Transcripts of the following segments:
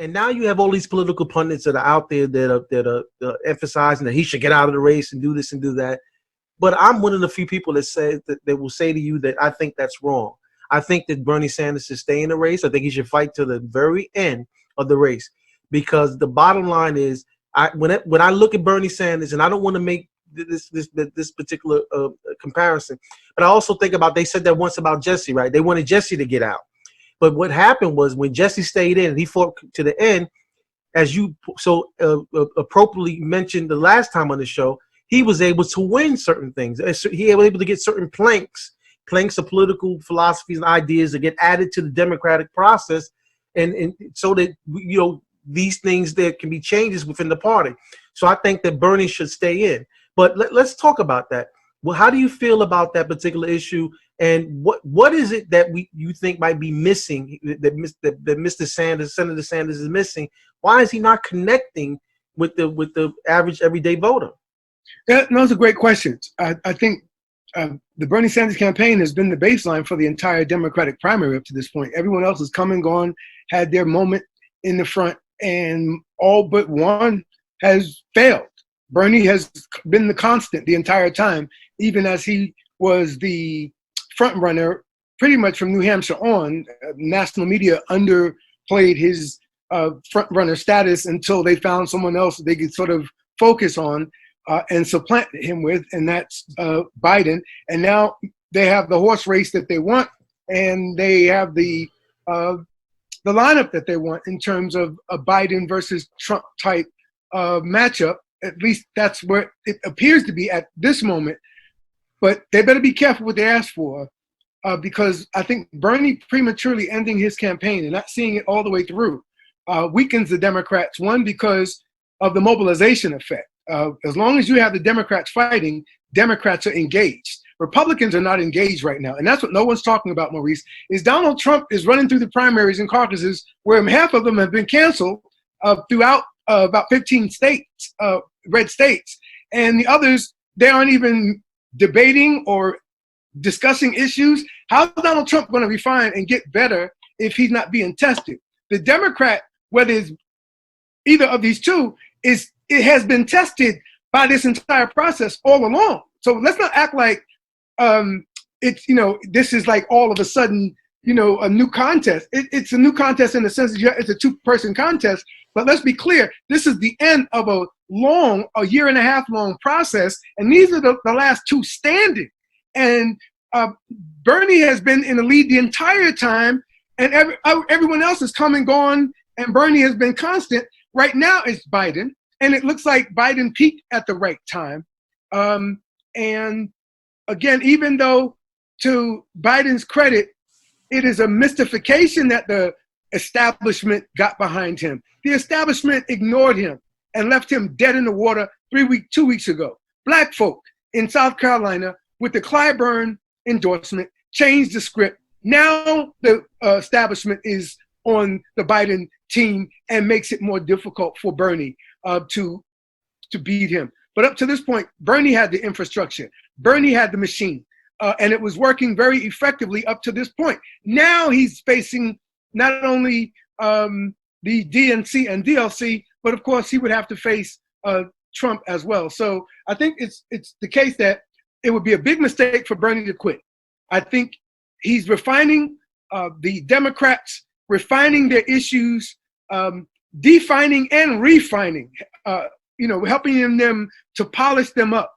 And now you have all these political pundits that are out there that are emphasizing that he should get out of the race and do this and do that. But I'm one of the few people that say that will say to you that I think that's wrong. I think that Bernie Sanders should stay in the race. I think he should fight to the very end of the race, because the bottom line is, when I look at Bernie Sanders, and I don't want to make this particular comparison, but I also think about, they said that once about Jesse, right? They wanted Jesse to get out. But what happened was, when Jesse stayed in and he fought to the end, as you so appropriately mentioned the last time on the show, he was able to win certain things. He was able to get certain planks of political philosophies and ideas that get added to the democratic process, and so that, you know, these things, there can be changes within the party. So I think that Bernie should stay in. But let's talk about that. Well, how do you feel about that particular issue, and what is it that you think might be missing, that Mr. Sanders, Senator Sanders, is missing? Why is he not connecting with the average everyday voter? Yeah, those are great questions. I think the Bernie Sanders campaign has been the baseline for the entire Democratic primary up to this point. Everyone else has come and gone, had their moment in the front, and all but one has failed. Bernie has been the constant the entire time, even as he was the front runner pretty much from New Hampshire on. National media underplayed his front runner status until they found someone else they could sort of focus on and supplant him with, and that's Biden. And now they have the horse race that they want, and they have the lineup that they want in terms of a Biden versus Trump type matchup. At least that's where it appears to be at this moment. But they better be careful what they ask for, because I think Bernie prematurely ending his campaign and not seeing it all the way through weakens the Democrats. One, because of the mobilization effect. As long as you have the Democrats fighting, Democrats are engaged. Republicans are not engaged right now. And that's what no one's talking about, Maurice, is Donald Trump is running through the primaries and caucuses where half of them have been canceled throughout about 15 states, red states. And the others, they aren't even debating or discussing issues. How's Donald Trump going to refine and get better if he's not being tested? The Democrat, whether it's either of these two, it has been tested by this entire process all along. So let's not act like it's, this is like all of a sudden, a new contest. It's a new contest in the sense that it's a two-person contest. But let's be clear, this is the end of a year and a half long process, and these are the last two standing. And Bernie has been in the lead the entire time, and everyone else has come and gone, and Bernie has been constant. Right now it's Biden, and it looks like Biden peaked at the right time. And again, even though to Biden's credit, it is a mystification that the establishment got behind him. The establishment ignored him and left him dead in the water 2 weeks ago. Black folk in South Carolina, with the Clyburn endorsement, changed the script. Now the establishment is on the Biden team and makes it more difficult for Bernie to beat him. But up to this point, Bernie had the infrastructure. Bernie had the machine. And it was working very effectively up to this point. Now he's facing not only the DNC and DLC, but of course he would have to face Trump as well. So I think it's the case that it would be a big mistake for Bernie to quit. I think he's refining the Democrats, refining their issues, defining and refining, helping them to polish them up,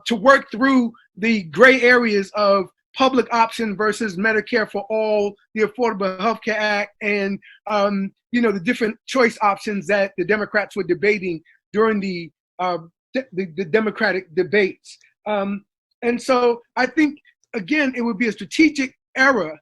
to work through the gray areas of public option versus Medicare for all, the Affordable Health Care Act, and the different choice options that the Democrats were debating during the Democratic debates. And so I think, again, it would be a strategic error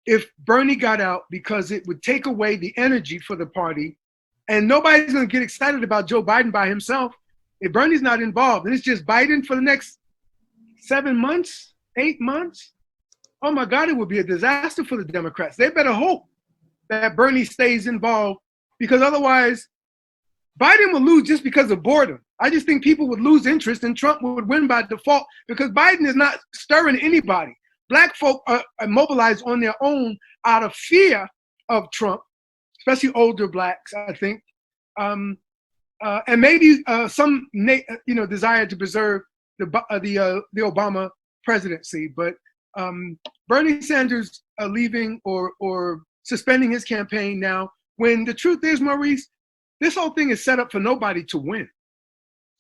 if Bernie got out, because it would take away the energy for the party, and nobody's going to get excited about Joe Biden by himself if Bernie's not involved. And it's just Biden for the next 7 months, 8 months. Oh my God, it would be a disaster for the Democrats. They better hope that Bernie stays involved, because otherwise Biden will lose just because of boredom. I just think people would lose interest and Trump would win by default, because Biden is not stirring anybody. Black folk are mobilized on their own out of fear of Trump, especially older blacks, I think, and maybe some desire to preserve the Obama presidency. But Bernie Sanders leaving or suspending his campaign now, when the truth is, Maurice, this whole thing is set up for nobody to win.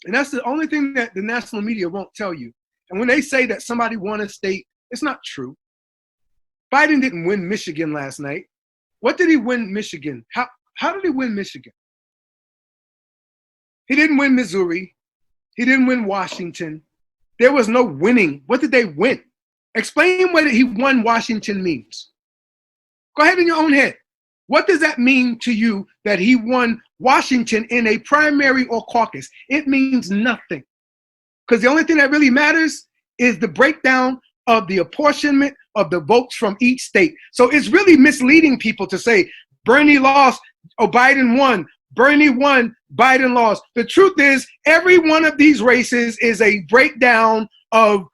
And that's the only thing that the national media won't tell you. And when they say that somebody won a state, it's not true. Biden didn't win Michigan last night. What did he win Michigan? How did he win Michigan? He didn't win Missouri. He didn't win Washington. There was no winning. What did they win? Explain what he won Washington means. Go ahead in your own head. What does that mean to you that he won Washington in a primary or caucus? It means nothing. Because the only thing that really matters is the breakdown of the apportionment of the votes from each state. So it's really misleading people to say Bernie lost or Biden won. Bernie won, Biden lost. The truth is, every one of these races is a breakdown of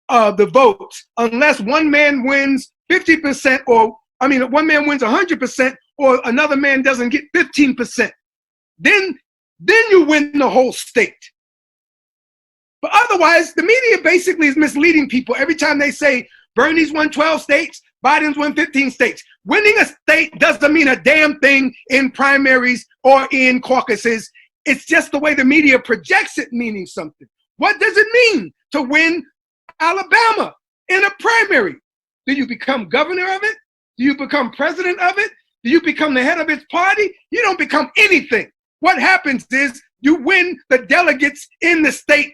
the votes. Unless one man wins 50% one man wins 100% or another man doesn't get 15%. Then you win the whole state. But otherwise, the media basically is misleading people every time they say Bernie's won 12 states, Biden's won 15 states. Winning a state doesn't mean a damn thing in primaries or in caucuses. It's just the way the media projects it meaning something. What does it mean to win Alabama in a primary? Do you become governor of it? Do you become president of it? Do you become the head of its party? You don't become anything. What happens is you win the delegates in the state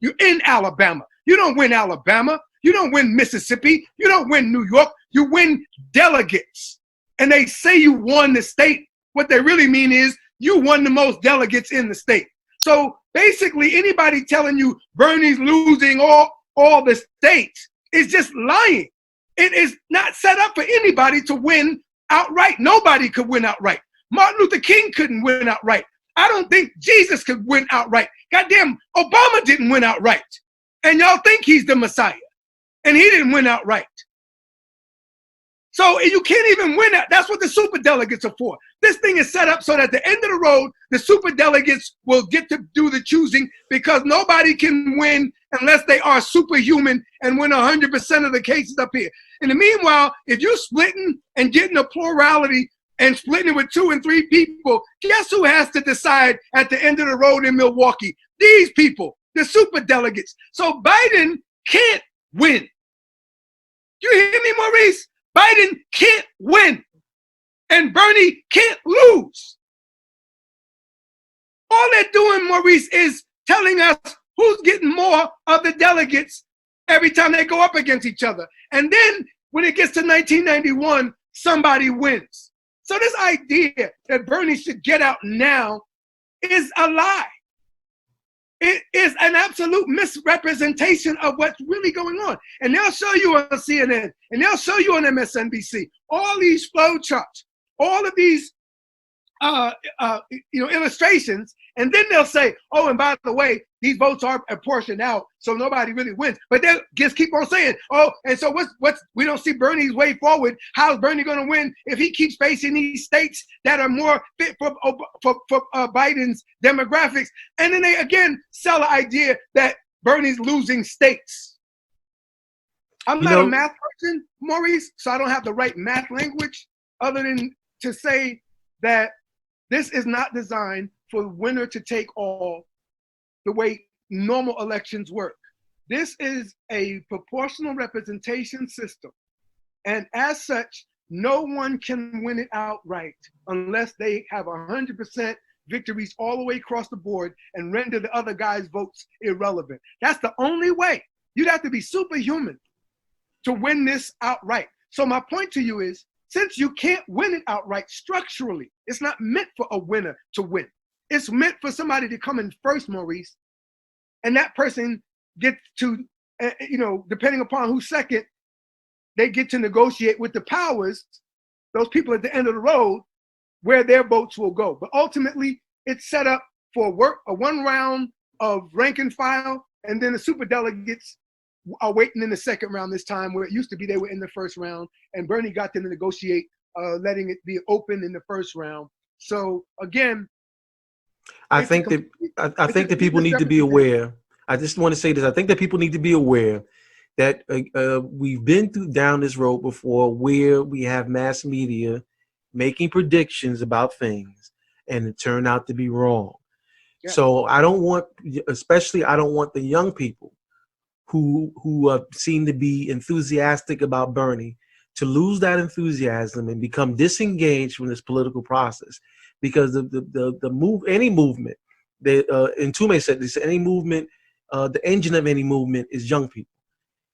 you're in Alabama. You don't win Alabama. You don't win Mississippi. You don't win New York. You win delegates. And they say you won the state. What they really mean is you won the most delegates in the state. So basically anybody telling you Bernie's losing all the states is just lying. It is not set up for anybody to win outright. Nobody could win outright. Martin Luther King couldn't win outright. I don't think Jesus could win outright. Goddamn, Obama didn't win outright. And y'all think he's the Messiah. And he didn't win outright. So you can't even win that. That's what the super delegates are for. This thing is set up so that at the end of the road, the super delegates will get to do the choosing because nobody can win unless they are superhuman and win 100% of the cases up here. In the meanwhile, if you're splitting and getting a plurality and splitting it with 2 and 3 people, guess who has to decide at the end of the road in Milwaukee? These people, the super delegates. So Biden can't win. You hear me, Maurice? Biden can't win. And Bernie can't lose. All they're doing, Maurice, is telling us who's getting more of the delegates every time they go up against each other. And then when it gets to 1991, somebody wins. So this idea that Bernie should get out now is a lie. It is an absolute misrepresentation of what's really going on. And they'll show you on CNN, and they'll show you on MSNBC, all these flow charts, all of these illustrations, and then they'll say, oh, and by the way, these votes are apportioned out, so nobody really wins. But they'll just keep on saying, oh, and so what's we don't see Bernie's way forward. How's Bernie going to win if he keeps facing these states that are more fit for Biden's demographics? And then they again sell the idea that Bernie's losing states. I'm not a math person, Maurice, so I don't have the right math language other than to say that this is not designed for winner to take all the way normal elections work. This is a proportional representation system. And as such, no one can win it outright unless they have 100% victories all the way across the board and render the other guy's votes irrelevant. That's the only way. You'd have to be superhuman to win this outright. So my point to you is, since you can't win it outright structurally, it's not meant for a winner to win. It's meant for somebody to come in first, Maurice, and that person gets to, depending upon who's second, they get to negotiate with the powers, those people at the end of the road, where their votes will go. But ultimately, it's set up for a one round of rank and file, and then the superdelegates are waiting in the second round this time, where it used to be they were in the first round, and Bernie got them to negotiate letting it be open in the first round. So again, I think that people need to be aware. I just want to say this. I think that people need to be aware that we've been down this road before, where we have mass media making predictions about things and it turned out to be wrong. Yeah. So I don't want the young people who seem to be enthusiastic about Bernie to lose that enthusiasm and become disengaged from this political process, because any movement that Ntume said this, any movement, the engine of any movement is young people.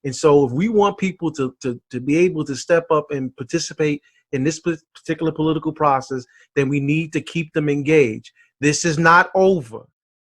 And so if we want people to be able to step up and participate in this particular political process, then we need to keep them engaged. This is not over.